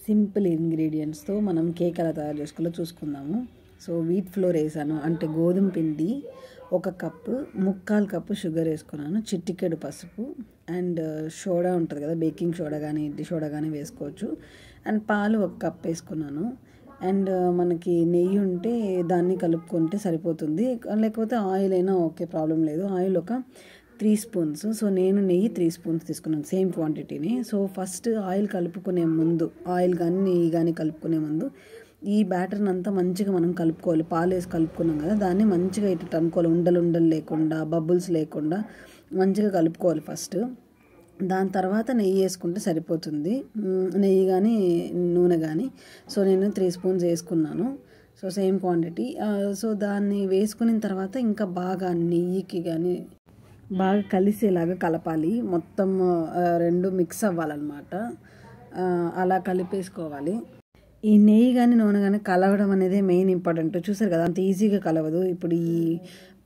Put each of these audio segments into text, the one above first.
Simple ఇంగ్రీడియంట్స్తో మనం cake ఎలా తయారు చేసుకోవాలో చూసుకుందాము. సో వీట్ ఫ్లోర్ వేసాను, అంటే గోధుమ పిండి 1 కప్పు, 3/4 కప్పు షుగర్ వేసుకున్నాను, చిటికెడు పసుపు అండ్ సోడా ఉంటుంది కదా, బేకింగ్ సోడా కానీ ఇడ్లీ సోడా కానీ వేసుకోవచ్చు. అండ్ పాలు 1 కప్ వేసుకున్నాను. అండ్ మనకి నెయ్యి ఉంటే దాన్ని కలుపుకుంటే సరిపోతుంది, లేకపోతే ఆయిల్ అయినా ఓకే, ప్రాబ్లం లేదు. ఆయిల్ ఒక 3 స్పూన్స్. సో నేను నెయ్యి 3 స్పూన్స్ తీసుకున్నాను, సేమ్ క్వాంటిటీని. సో ఫస్ట్ ఆయిల్ కలుపుకునే ముందు, ఆయిల్ కానీ నెయ్యి కానీ కలుపుకునే ముందు ఈ బ్యాటర్ని అంతా మంచిగా మనం కలుపుకోవాలి. పాలు వేసి కలుపుకున్నాం కదా, దాన్ని మంచిగా ఇట్లా అనుకోవాలి, ఉండలు లేకుండా, బబుల్స్ లేకుండా మంచిగా కలుపుకోవాలి ఫస్ట్. దాని తర్వాత నెయ్యి వేసుకుంటే సరిపోతుంది, నెయ్యి కానీ నూనె కానీ. సో నేను 3 స్పూన్స్ వేసుకున్నాను, సో సేమ్ క్వాంటిటీ. సో దాన్ని వేసుకున్న తర్వాత ఇంకా బాగా నెయ్యికి కానీ బాగా కలిసేలాగా కలపాలి, మొత్తం 2 మిక్స్ అవ్వాలన్నమాట. అలా కలిపేసుకోవాలి. ఈ నెయ్యి కానీ నూనె కానీ కలవడం అనేది మెయిన్ ఇంపార్టెంట్. చూసారు కదా, అంత ఈజీగా కలవదు. ఇప్పుడు ఈ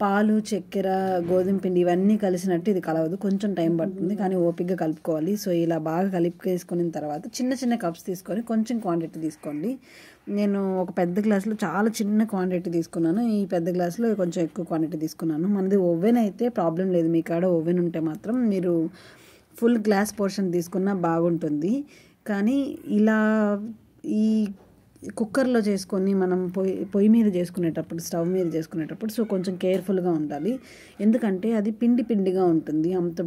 పాలు, చక్కెర, గోధుమ పిండి ఇవన్నీ కలిసినట్టు ఇది కలవదు, కొంచెం టైం పడుతుంది, కానీ ఓపికగా కలుపుకోవాలి. సో ఇలా బాగా కలిపేసుకున్న తర్వాత చిన్న చిన్న కప్స్ తీసుకొని కొంచెం క్వాంటిటీ తీసుకోండి. నేను ఒక పెద్ద గ్లాసులో చాలా చిన్న క్వాంటిటీ తీసుకున్నాను, ఈ పెద్ద గ్లాసులో కొంచెం ఎక్కువ క్వాంటిటీ తీసుకున్నాను. మనది ఓవెన్ అయితే ప్రాబ్లం లేదు, మీ కాడ ఓవెన్ ఉంటే మాత్రం మీరు ఫుల్ గ్లాస్ పోర్షన్ తీసుకున్నా బాగుంటుంది. కానీ ఇలా ఈ కుక్కర్లో చేసుకొని మనం పొయ్యి మీద చేసుకునేటప్పుడు, స్టవ్ మీద చేసుకునేటప్పుడు సో కొంచెం కేర్ఫుల్గా ఉండాలి. ఎందుకంటే అది పిండిగా ఉంటుంది, అంత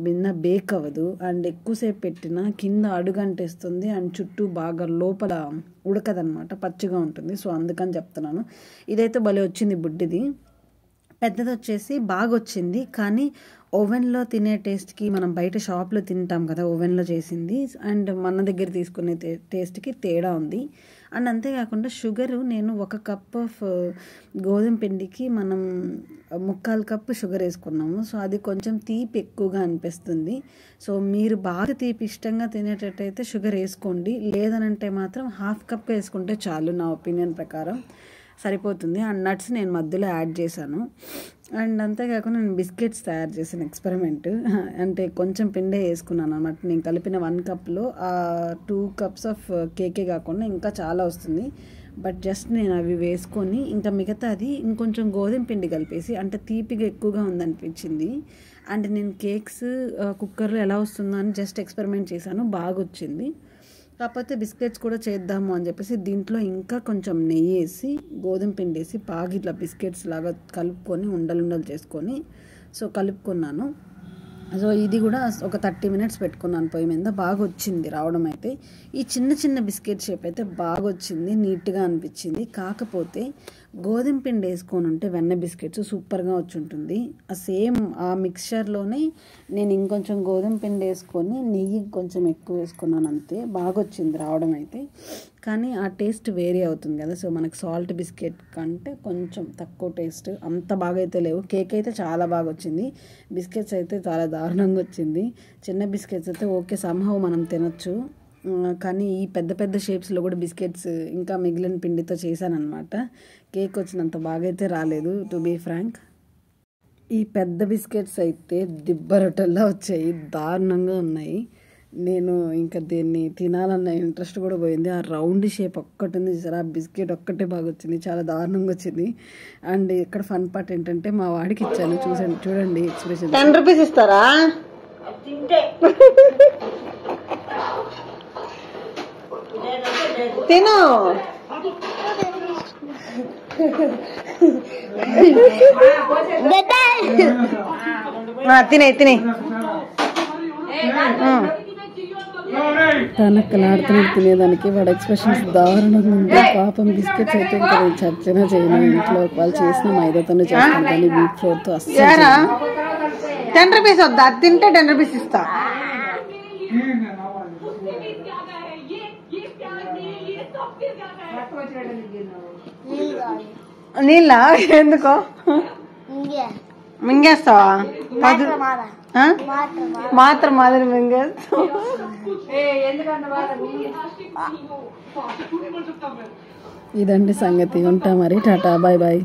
బేక్ అవ్వదు. అండ్ ఎక్కువసేపు పెట్టినా కింద అడుగంటేస్తుంది అండ్ చుట్టూ బాగా లోపల ఉడకదనమాట, పచ్చిగా ఉంటుంది. సో అందుకని చెప్తున్నాను. ఇదైతే భలే వచ్చింది బుడ్డిది. పెద్దది వచ్చేసి బాగా వచ్చింది, కానీ ఓవెన్లో తినే టేస్ట్కి, మనం బయట షాప్లో తింటాం కదా ఓవెన్లో చేసింది, అండ్ మన దగ్గర తీసుకునే టేస్ట్కి తేడా ఉంది. అండ్ అంతేకాకుండా షుగరు నేను 1 కప్ ఆఫ్ గోధుమ పిండికి మనం 3/4 కప్పు షుగర్ వేసుకున్నాము. సో అది కొంచెం తీపి ఎక్కువగా అనిపిస్తుంది. సో మీరు బాగా తీపి ఇష్టంగా తినేటట్టయితే షుగర్ వేసుకోండి, లేదనంటే మాత్రం 1/2 కప్ వేసుకుంటే చాలు, నా ఒపీనియన్ ప్రకారం సరిపోతుంది. అండ్ నట్స్ నేను మధ్యలో యాడ్ చేశాను. అండ్ అంతేకాకుండా నేను బిస్కెట్స్ తయారు చేశాను, ఎక్స్పెరిమెంట్. అంటే కొంచెం పిండే వేసుకున్నాను అన్నమాట. నేను కలిపిన 1 కప్లో 2 కప్స్ ఆఫ్ కేకే కాకుండా ఇంకా చాలా వస్తుంది. బట్ జస్ట్ నేను అవి వేసుకొని ఇంకా మిగతాది ఇంకొంచెం గోధుమ పిండి కలిపేసి, అంటే తీపిగా ఎక్కువగా ఉందనిపించింది. అండ్ నేను కేక్స్ కుక్కర్లో ఎలా వస్తుందో అని జస్ట్ ఎక్స్పెరిమెంట్ చేశాను, బాగా వచ్చింది. కాకపోతే బిస్కెట్స్ కూడా చేద్దాము అని చెప్పేసి దీంట్లో ఇంకా కొంచెం నెయ్యి వేసి, గోధుమ పిండి వేసి బాగా ఇట్లా బిస్కెట్స్ లాగా కలుపుకొని ఉండలు చేసుకొని సో కలుపుకున్నాను. సో ఇది కూడా ఒక 30 మినిట్స్ పెట్టుకున్నాను పొయ్యి మీద, బాగా వచ్చింది రావడం అయితే. ఈ చిన్న బిస్కెట్ షేప్ అయితే బాగా వచ్చింది, నీట్గా అనిపించింది. కాకపోతే గోధుమ పిండి వేసుకొని ఉంటే వెన్న బిస్కెట్స్ సూపర్గా వచ్చి ఉంటుంది. సేమ్ ఆ మిక్చర్లోనే నేను ఇంకొంచెం గోధుమ పిండి వేసుకొని నెయ్యి కొంచెం ఎక్కువ వేసుకున్నాను, అంతే. బాగా వచ్చింది రావడం అయితే, కానీ ఆ టేస్ట్ వేరీ అవుతుంది కదా. సో మనకు సాల్ట్ బిస్కెట్ కంటే కొంచెం తక్కువ టేస్ట్, అంత బాగా అయితే లేవు. కేక్ అయితే చాలా బాగా వచ్చింది, బిస్కెట్స్ అయితే చాలా దారుణంగా వచ్చింది. చిన్న బిస్కెట్స్ అయితే ఓకే, సంహవ్ మనం తినొచ్చు, కానీ ఈ పెద్ద షేప్స్లో కూడా బిస్కెట్స్ ఇంకా మిగిలిన పిండితో చేశానమాట. కేక్ వచ్చినంత బాగా అయితే రాలేదు, టు బీ ఫ్రాంక్. ఈ పెద్ద బిస్కెట్స్ అయితే దిబ్బ రొట్టెల్లా వచ్చాయి, దారుణంగా ఉన్నాయి. నేను ఇంకా దీన్ని తినాలన్న ఇంట్రెస్ట్ కూడా పోయింది. ఆ రౌండ్ షేప్ ఒక్కటి ఉంది చూసారా, ఆ బిస్కెట్ ఒక్కటే బాగా వచ్చింది, చాలా దారుణంగా వచ్చింది. అండ్ ఇక్కడ ఫన్ పార్ట్ ఏంటంటే మా వాడికి ఇచ్చాను, చూడండి ఎక్స్ప్రెషన్. 10 రూపీస్ ఇస్తారా? తిను. తినే తనక్కలాడుతున్నట్టు తినేదానికి వాడు ఎక్స్ప్రెషన్స్ దారుణంగా ఉంది. పాపం బిస్కెట్స్ అయితే ఇంకా నేను చచ్చినా చేయను, ఇంట్లో వాళ్ళు చేసిన మైదాతోనే చేస్తాను, కానీ వీట్ ఫ్లోర్తో అస్సలు. 10 రూపీస్ వద్దా? అది తింటే 10 రూపీస్ ఇస్తా. నీళ్ళ ఎందుకో మింగేస్తావా? మాత్రం మాదిరి మింగేస్తావు. ఇదండి సంగతి. ఉంటా మరి, టాటా, బాయ్ బాయ్.